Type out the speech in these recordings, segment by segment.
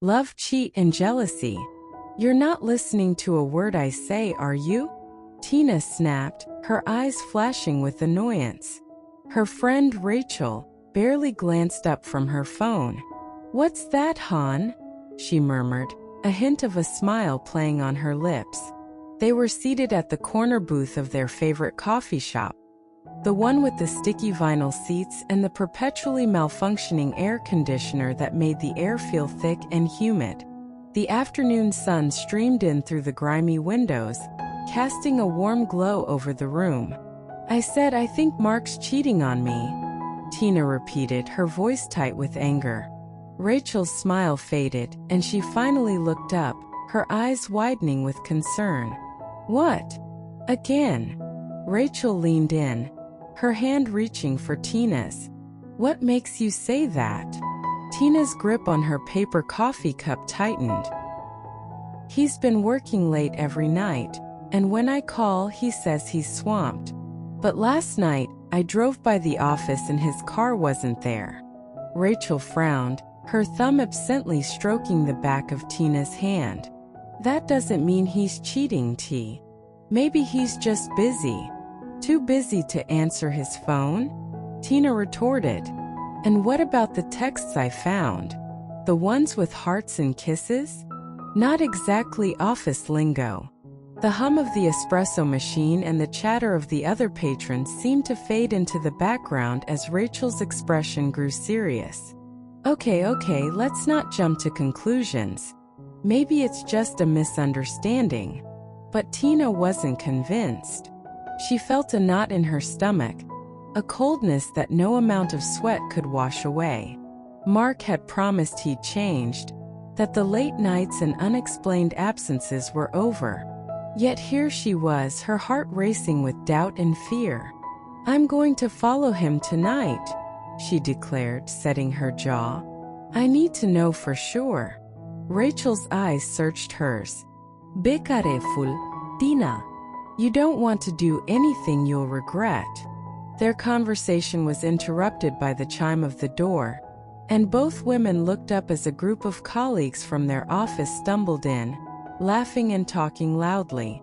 Love, cheat, and jealousy. You're not listening to a word I say, are you? Tina snapped, her eyes flashing with annoyance. Her friend Rachel barely glanced up from her phone. "What's that, hon?" she murmured, a hint of a smile playing on her lips. They were seated at the corner booth of their favorite coffee shop, the one with the sticky vinyl seats and the perpetually malfunctioning air conditioner that made the air feel thick and humid. The afternoon sun streamed in through the grimy windows, casting a warm glow over the room. "I said I think Mark's cheating on me," Tina repeated, her voice tight with anger. Rachel's smile faded, and she finally looked up, her eyes widening with concern. "What? Again?" Rachel leaned in, her hand reaching for Tina's. "What makes you say that?" Tina's grip on her paper coffee cup tightened. "He's been working late every night, and when I call he says he's swamped. But last night, I drove by the office and his car wasn't there." Rachel frowned, her thumb absently stroking the back of Tina's hand. "That doesn't mean he's cheating, T. Maybe he's just busy." "Too busy to answer his phone?" Tina retorted. "And what about the texts I found? The ones with hearts and kisses? Not exactly office lingo." The hum of the espresso machine and the chatter of the other patrons seemed to fade into the background as Rachel's expression grew serious. Okay, let's not jump to conclusions. Maybe it's just a misunderstanding." But Tina wasn't convinced. She felt a knot in her stomach, a coldness that no amount of sweat could wash away. Mark had promised he'd changed, that the late nights and unexplained absences were over. Yet here she was, her heart racing with doubt and fear. "I'm going to follow him tonight," she declared, setting her jaw. "I need to know for sure." Rachel's eyes searched hers. "Be careful, Tina. You don't want to do anything you'll regret." Their conversation was interrupted by the chime of the door, and both women looked up as a group of colleagues from their office stumbled in, laughing and talking loudly.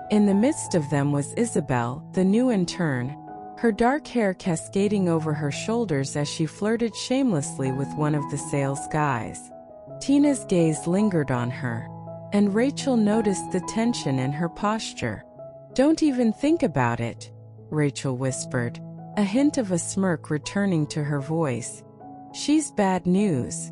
In the midst of them was Isabel, the new intern, her dark hair cascading over her shoulders as she flirted shamelessly with one of the sales guys. Tina's gaze lingered on her, and Rachel noticed the tension in her posture. "Don't even think about it," Rachel whispered, a hint of a smirk returning to her voice. "She's bad news."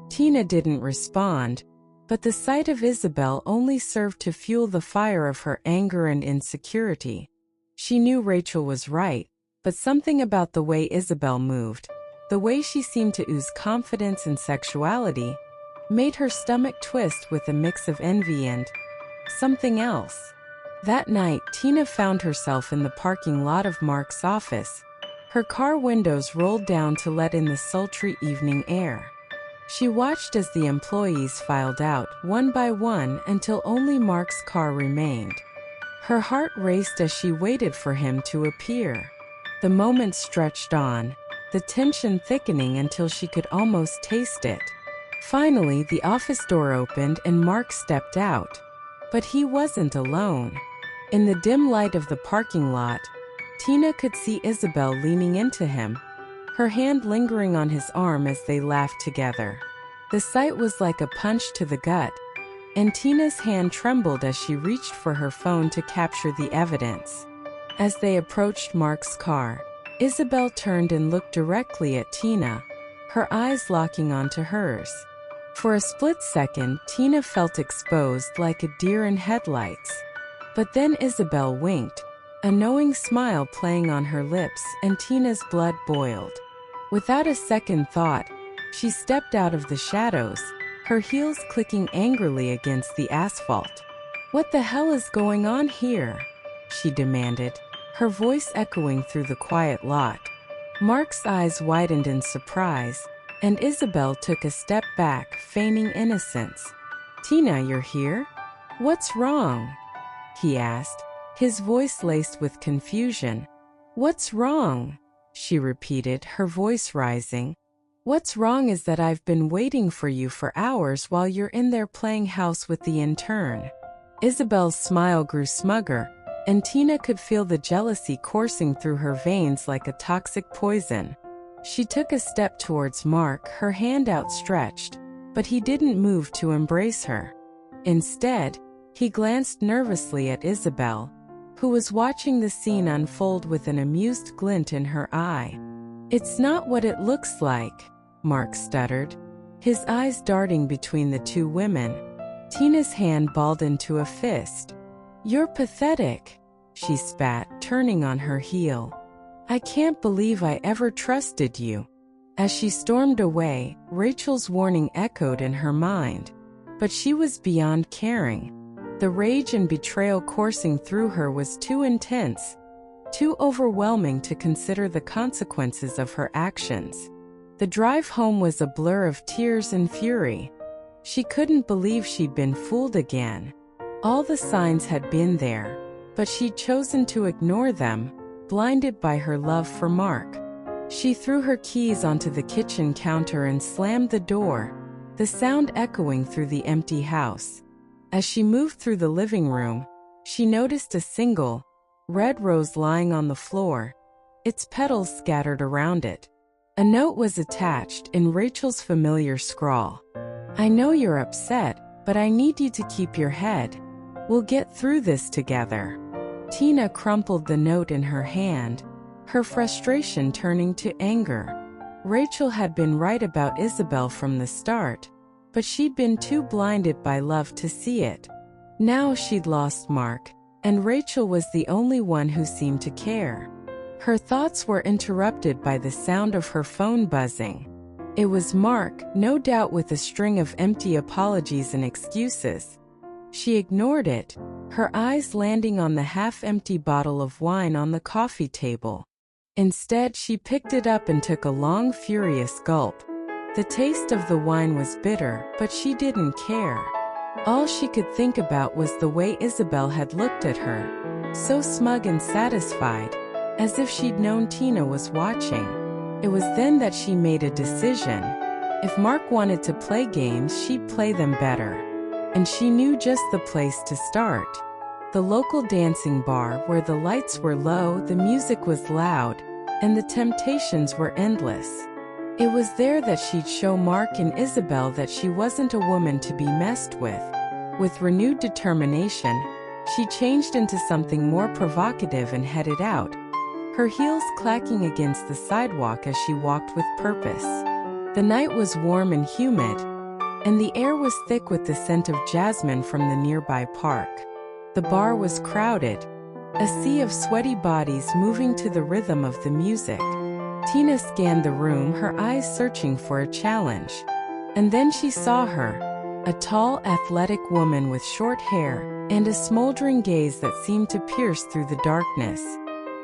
Tina didn't respond, but the sight of Isabel only served to fuel the fire of her anger and insecurity. She knew Rachel was right, but something about the way Isabel moved, the way she seemed to ooze confidence and sexuality, made her stomach twist with a mix of envy and something else. That night, Tina found herself in the parking lot of Mark's office, her car windows rolled down to let in the sultry evening air. She watched as the employees filed out, one by one, until only Mark's car remained. Her heart raced as she waited for him to appear. The moments stretched on, the tension thickening until she could almost taste it. Finally, the office door opened and Mark stepped out. But he wasn't alone. In the dim light of the parking lot, Tina could see Isabel leaning into him, her hand lingering on his arm as they laughed together. The sight was like a punch to the gut, and Tina's hand trembled as she reached for her phone to capture the evidence. As they approached Mark's car, Isabel turned and looked directly at Tina, her eyes locking onto hers. For a split second, Tina felt exposed like a deer in headlights. But then Isabel winked, a knowing smile playing on her lips, and Tina's blood boiled. Without a second thought, she stepped out of the shadows, her heels clicking angrily against the asphalt. "What the hell is going on here?" she demanded, her voice echoing through the quiet lot. Mark's eyes widened in surprise, and Isabel took a step back, feigning innocence. "Tina, you're here? What's wrong?" he asked, his voice laced with confusion. "What's wrong?" she repeated, her voice rising. What's wrong is that I've been waiting for you for hours while you're in there playing house with the intern. Isabel's smile grew smugger, and Tina could feel the jealousy coursing through her veins like a toxic poison. She took a step towards Mark, her hand outstretched, but he didn't move to embrace her. Instead, he glanced nervously at Isabel, who was watching the scene unfold with an amused glint in her eye. "It's not what it looks like," Mark stuttered, his eyes darting between the two women. Tina's hand balled into a fist. "You're pathetic," she spat, turning on her heel. "I can't believe I ever trusted you." As she stormed away, Rachel's warning echoed in her mind. But she was beyond caring. The rage and betrayal coursing through her was too intense, too overwhelming to consider the consequences of her actions. The drive home was a blur of tears and fury. She couldn't believe she'd been fooled again. All the signs had been there, but she'd chosen to ignore them, blinded by her love for Mark. She threw her keys onto the kitchen counter and slammed the door, the sound echoing through the empty house. As she moved through the living room, she noticed a single, red rose lying on the floor, its petals scattered around it. A note was attached in Rachel's familiar scrawl. "I know you're upset, but I need you to keep your head. We'll get through this together." Tina crumpled the note in her hand, her frustration turning to anger. Rachel had been right about Isabel from the start, but she'd been too blinded by love to see it. Now she'd lost Mark, and Rachel was the only one who seemed to care. Her thoughts were interrupted by the sound of her phone buzzing. It was Mark, no doubt with a string of empty apologies and excuses. She ignored it, her eyes landing on the half-empty bottle of wine on the coffee table. Instead, she picked it up and took a long, furious gulp. The taste of the wine was bitter, but she didn't care. All she could think about was the way Isabel had looked at her, so smug and satisfied, as if she'd known Tina was watching. It was then that she made a decision. If Mark wanted to play games, she'd play them better. And she knew just the place to start. The local dancing bar where the lights were low, the music was loud, and the temptations were endless. It was there that she'd show Mark and Isabel that she wasn't a woman to be messed with. With renewed determination, she changed into something more provocative and headed out, her heels clacking against the sidewalk as she walked with purpose. The night was warm and humid, and the air was thick with the scent of jasmine from the nearby park. The bar was crowded, a sea of sweaty bodies moving to the rhythm of the music. Tina scanned the room, her eyes searching for a challenge. And then she saw her, a tall, athletic woman with short hair and a smoldering gaze that seemed to pierce through the darkness.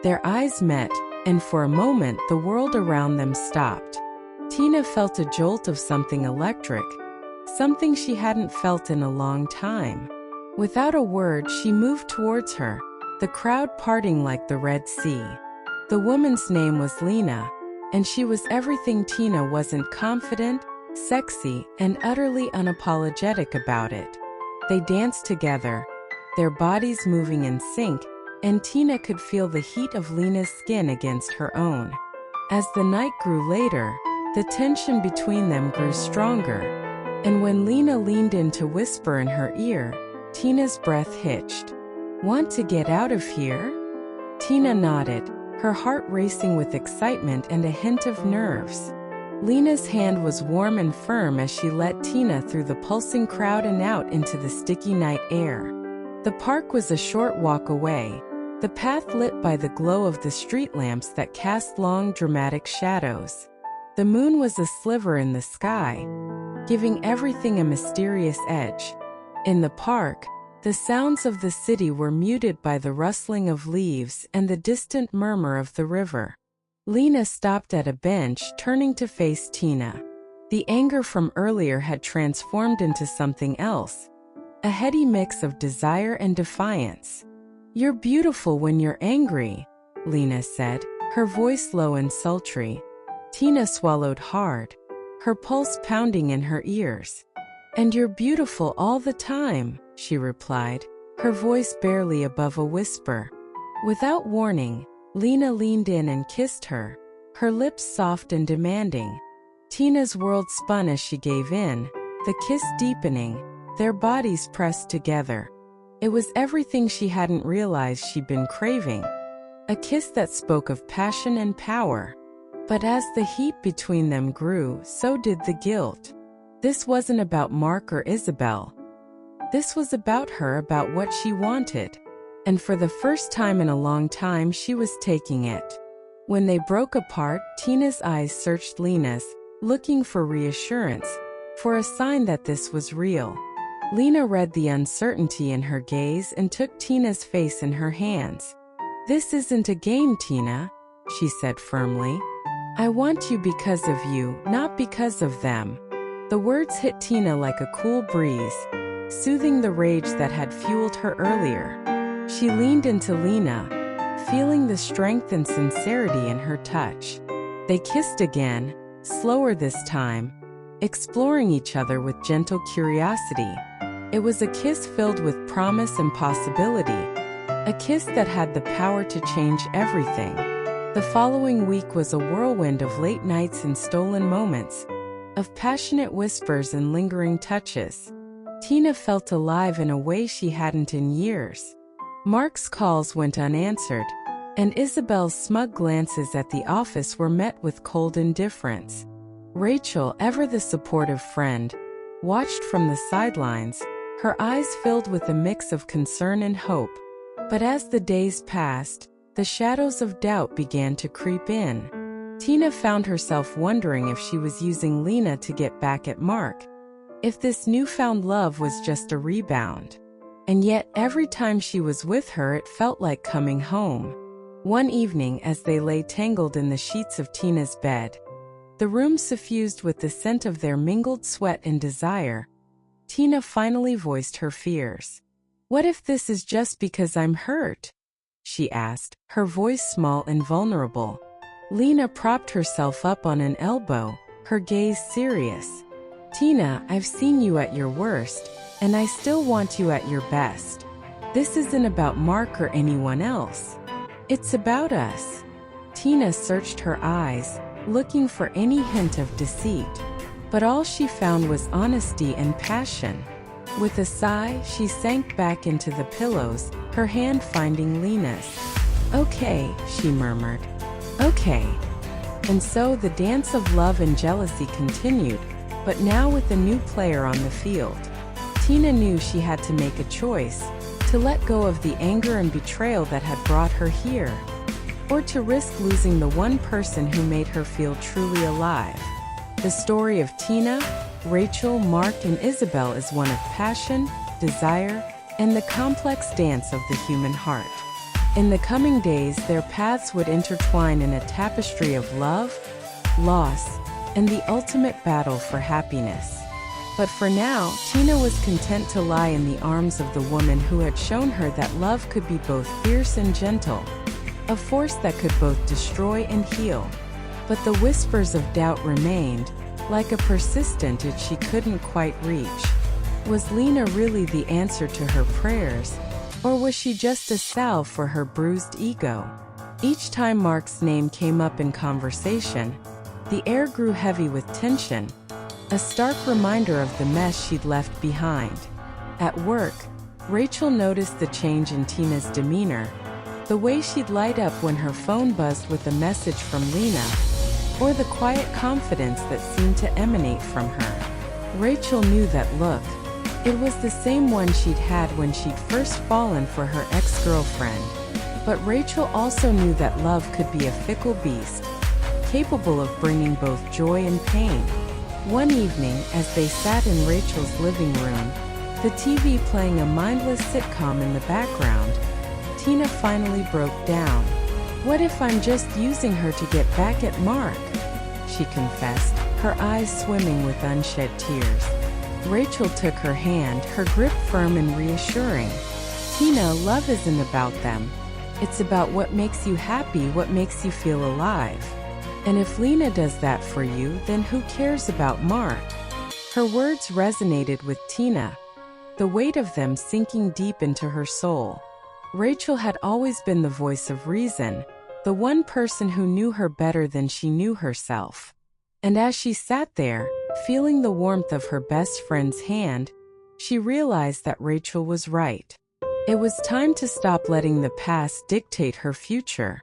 Their eyes met, and for a moment the world around them stopped. Tina felt a jolt of something electric, something she hadn't felt in a long time. Without a word, she moved towards her, the crowd parting like the Red Sea. The woman's name was Lena, and she was everything Tina wasn't: confident, sexy, and utterly unapologetic about it. They danced together, their bodies moving in sync, and Tina could feel the heat of Lena's skin against her own. As the night grew later, the tension between them grew stronger, and when Lena leaned in to whisper in her ear, Tina's breath hitched. "Want to get out of here?" Tina nodded, her heart racing with excitement and a hint of nerves. Lena's hand was warm and firm as she led Tina through the pulsing crowd and out into the sticky night air. The park was a short walk away, the path lit by the glow of the street lamps that cast long, dramatic shadows. The moon was a sliver in the sky, giving everything a mysterious edge. In the park, the sounds of the city were muted by the rustling of leaves and the distant murmur of the river. Lena stopped at a bench, turning to face Tina. The anger from earlier had transformed into something else, a heady mix of desire and defiance. "You're beautiful when you're angry," Lena said, her voice low and sultry. Tina swallowed hard. her pulse pounding in her ears. "And you're beautiful all the time," she replied, her voice barely above a whisper. Without warning, Lena leaned in and kissed her, her lips soft and demanding. Tina's world spun as she gave in, the kiss deepening, their bodies pressed together. It was everything she hadn't realized she'd been craving. A kiss that spoke of passion and power. But as the heat between them grew, so did the guilt. This wasn't about Mark or Isabel. This was about her, about what she wanted. And for the first time in a long time, she was taking it. When they broke apart, Tina's eyes searched Lena's, looking for reassurance, for a sign that this was real. Lena read the uncertainty in her gaze and took Tina's face in her hands. "This isn't a game, Tina," she said firmly. "I want you because of you, not because of them." The words hit Tina like a cool breeze, soothing the rage that had fueled her earlier. She leaned into Lena, feeling the strength and sincerity in her touch. They kissed again, slower this time, exploring each other with gentle curiosity. It was a kiss filled with promise and possibility, a kiss that had the power to change everything. The following week was a whirlwind of late nights and stolen moments, of passionate whispers and lingering touches. Tina felt alive in a way she hadn't in years. Mark's calls went unanswered, and Isabel's smug glances at the office were met with cold indifference. Rachel, ever the supportive friend, watched from the sidelines, her eyes filled with a mix of concern and hope. But as the days passed, the shadows of doubt began to creep in. Tina found herself wondering if she was using Lena to get back at Mark, if this newfound love was just a rebound. And yet, every time she was with her, it felt like coming home. One evening, as they lay tangled in the sheets of Tina's bed, the room suffused with the scent of their mingled sweat and desire, Tina finally voiced her fears. "What if this is just because I'm hurt?" she asked, her voice small and vulnerable. Lena propped herself up on an elbow, her gaze serious. "Tina, I've seen you at your worst, and I still want you at your best. This isn't about Mark or anyone else. It's about us." Tina searched her eyes, looking for any hint of deceit. But all she found was honesty and passion. With a sigh, she sank back into the pillows, her hand finding Lena's. "Okay," she murmured. "Okay." And so the dance of love and jealousy continued, but now with a new player on the field. Tina knew she had to make a choice, to let go of the anger and betrayal that had brought her here, or to risk losing the one person who made her feel truly alive. The story of Tina, Rachel, Mark, and Isabel is one of passion, desire, and the complex dance of the human heart. In the coming days, their paths would intertwine in a tapestry of love, loss, and the ultimate battle for happiness. But for now, Tina was content to lie in the arms of the woman who had shown her that love could be both fierce and gentle, a force that could both destroy and heal. But the whispers of doubt remained, like a persistent itch she couldn't quite reach. Was Lena really the answer to her prayers, or was she just a salve for her bruised ego? Each time Mark's name came up in conversation, the air grew heavy with tension, a stark reminder of the mess she'd left behind. At work, Rachel noticed the change in Tina's demeanor, the way she'd light up when her phone buzzed with a message from Lena, or the quiet confidence that seemed to emanate from her. Rachel knew that look. It was the same one she'd had when she'd first fallen for her ex-girlfriend. But Rachel also knew that love could be a fickle beast, capable of bringing both joy and pain. One evening, as they sat in Rachel's living room, the TV playing a mindless sitcom in the background, Tina finally broke down. "What if I'm just using her to get back at Mark?" she confessed, her eyes swimming with unshed tears. Rachel took her hand, her grip firm and reassuring. "Tina, love isn't about them. It's about what makes you happy, what makes you feel alive." And if Lena does that for you, then who cares about Mark? Her words resonated with Tina, the weight of them sinking deep into her soul. Rachel had always been the voice of reason, the one person who knew her better than she knew herself. And as she sat there, feeling the warmth of her best friend's hand, she realized that Rachel was right. It was time to stop letting the past dictate her future.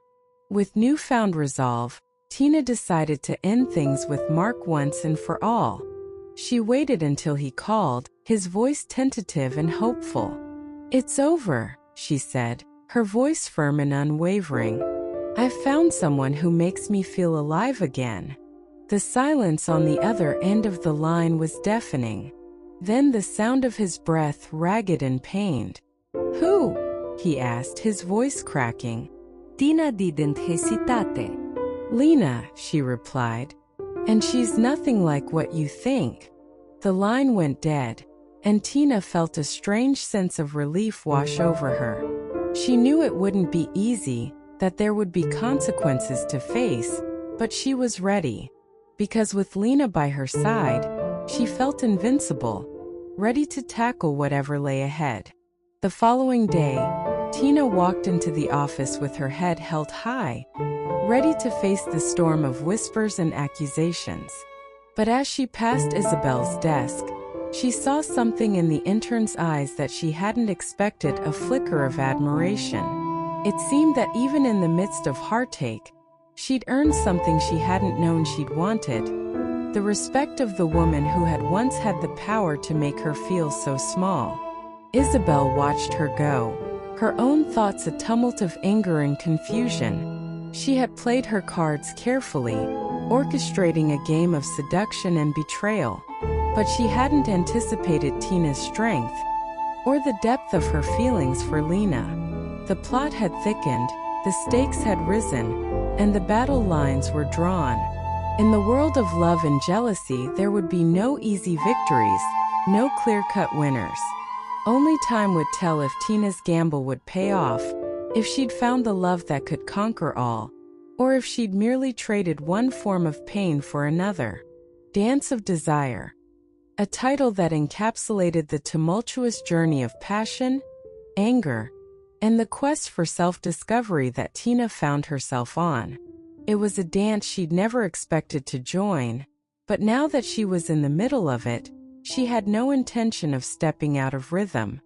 With newfound resolve, Tina decided to end things with Mark once and for all. She waited until he called, his voice tentative and hopeful. "It's over," she said, her voice firm and unwavering. "I've found someone who makes me feel alive again." The silence on the other end of the line was deafening. Then the sound of his breath, ragged and pained. "Who?" he asked, his voice cracking. Tina didn't hesitate. "Lena," she replied. "And she's nothing like what you think." The line went dead, and Tina felt a strange sense of relief wash over her. She knew it wouldn't be easy, that there would be consequences to face, but she was ready. Because with Lena by her side, she felt invincible, ready to tackle whatever lay ahead. The following day, Tina walked into the office with her head held high, ready to face the storm of whispers and accusations. But as she passed Isabel's desk, she saw something in the intern's eyes that she hadn't expected, a flicker of admiration. It seemed that even in the midst of heartache, she'd earned something she hadn't known she'd wanted, the respect of the woman who had once had the power to make her feel so small. Isabel watched her go, her own thoughts a tumult of anger and confusion. She had played her cards carefully, orchestrating a game of seduction and betrayal. But she hadn't anticipated Tina's strength, or the depth of her feelings for Lena. The plot had thickened, the stakes had risen, and the battle lines were drawn. In the world of love and jealousy, there would be no easy victories, no clear-cut winners. Only time would tell if Tina's gamble would pay off, if she'd found the love that could conquer all, or if she'd merely traded one form of pain for another. Dance of Desire. A title that encapsulated the tumultuous journey of passion, anger, and the quest for self-discovery that Tina found herself on. It was a dance she'd never expected to join, but now that she was in the middle of it, she had no intention of stepping out of rhythm.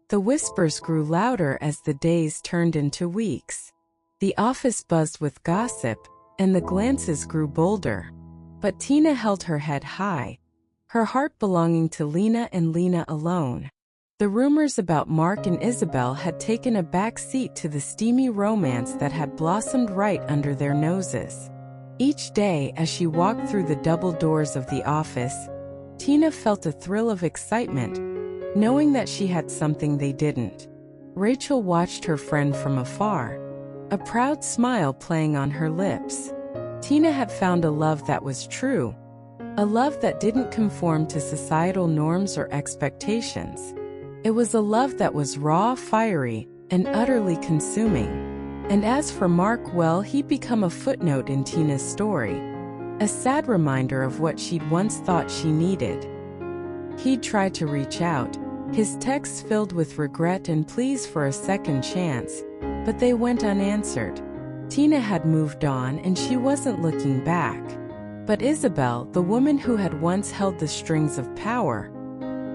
The whispers grew louder as the days turned into weeks. The office buzzed with gossip, and the glances grew bolder. But Tina held her head high, her heart belonging to Lena and Lena alone. The rumors about Mark and Isabel had taken a back seat to the steamy romance that had blossomed right under their noses. Each day, as she walked through the double doors of the office, Tina felt a thrill of excitement, knowing that she had something they didn't. Rachel watched her friend from afar, a proud smile playing on her lips. Tina had found a love that was true, a love that didn't conform to societal norms or expectations. It was a love that was raw, fiery, and utterly consuming. And as for Mark, well, he'd become a footnote in Tina's story, a sad reminder of what she'd once thought she needed. He'd tried to reach out, his texts filled with regret and pleas for a second chance, but they went unanswered. Tina had moved on and she wasn't looking back. But Isabel, the woman who had once held the strings of power,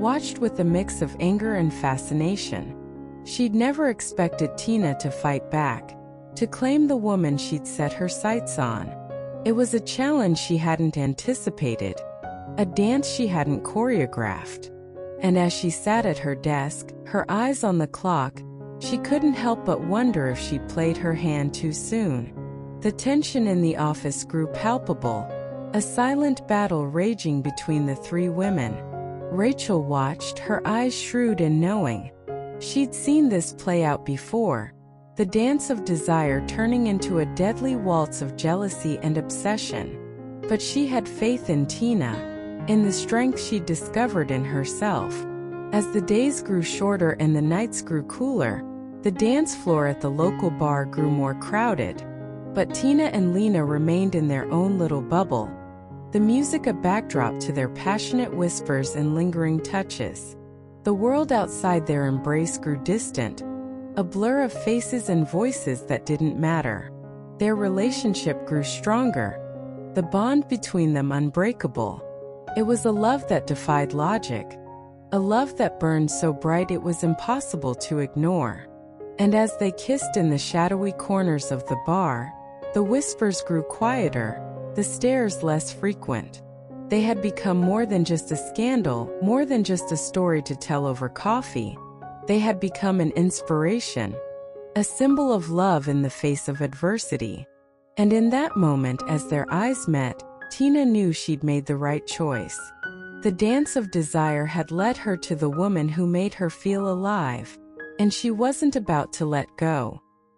watched with a mix of anger and fascination. She'd never expected Tina to fight back, to claim the woman she'd set her sights on. It was a challenge she hadn't anticipated, a dance she hadn't choreographed. And as she sat at her desk, her eyes on the clock, she couldn't help but wonder if she'd played her hand too soon. The tension in the office grew palpable, a silent battle raging between the three women. Rachel watched, her eyes shrewd and knowing. She'd seen this play out before, the dance of desire turning into a deadly waltz of jealousy and obsession. But she had faith in Tina, in the strength she'd discovered in herself. As the days grew shorter and the nights grew cooler, the dance floor at the local bar grew more crowded. But Tina and Lena remained in their own little bubble, the music a backdrop to their passionate whispers and lingering touches. The world outside their embrace grew distant, a blur of faces and voices that didn't matter. Their relationship grew stronger, the bond between them unbreakable. It was a love that defied logic, a love that burned so bright it was impossible to ignore. And as they kissed in the shadowy corners of the bar, the whispers grew quieter, the stares less frequent. They had become more than just a scandal, more than just a story to tell over coffee. They had become an inspiration, a symbol of love in the face of adversity. And in that moment, as their eyes met, Tina knew she'd made the right choice. The dance of desire had led her to the woman who made her feel alive, and she wasn't about to let go.